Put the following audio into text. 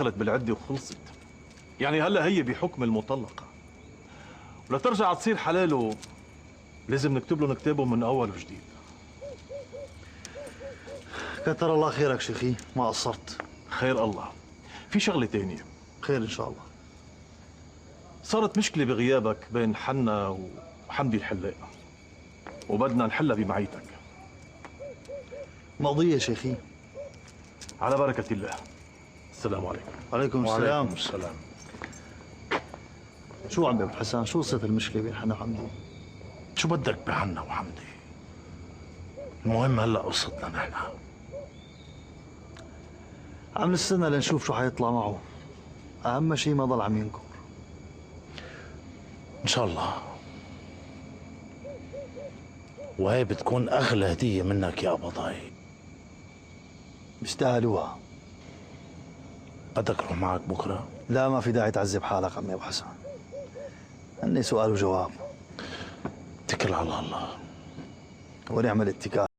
دخلت بالعدة وخلصت. يعني هلا هي بحكم المطلقة، ولترجع تصير حلاله لازم نكتب له كتابه من أول وجديد. كتر الله خيرك شيخي، ما قصرت. خير الله. في شغلة تانية. خير إن شاء الله. صارت مشكلة بغيابك بين حنا وحمدي الحلاق، وبدنا نحلها بمعيتك. مقضية شيخي. على بركة الله. السلام عليكم. وعليكم السلام. وعليكم السلام. شو عم ابو حسن، شو قصة المشكلة بين حنا وحمدي؟ شو بدك بحنا وحمدي؟ المهم هلا قصتنا نحن. عم نستنى لنشوف شو حيطلع معه. أهم شيء ما ضل عم ينكر. ان شاء الله. وهي بتكون اغلى هدية منك يا قبضاي. بيستاهلوها. بدك روح معك بكره؟ لا، ما في داعي تعذب حالك عمي ابو حسن. هني سؤال وجواب. اتكل على الله. ونعمل اتكال.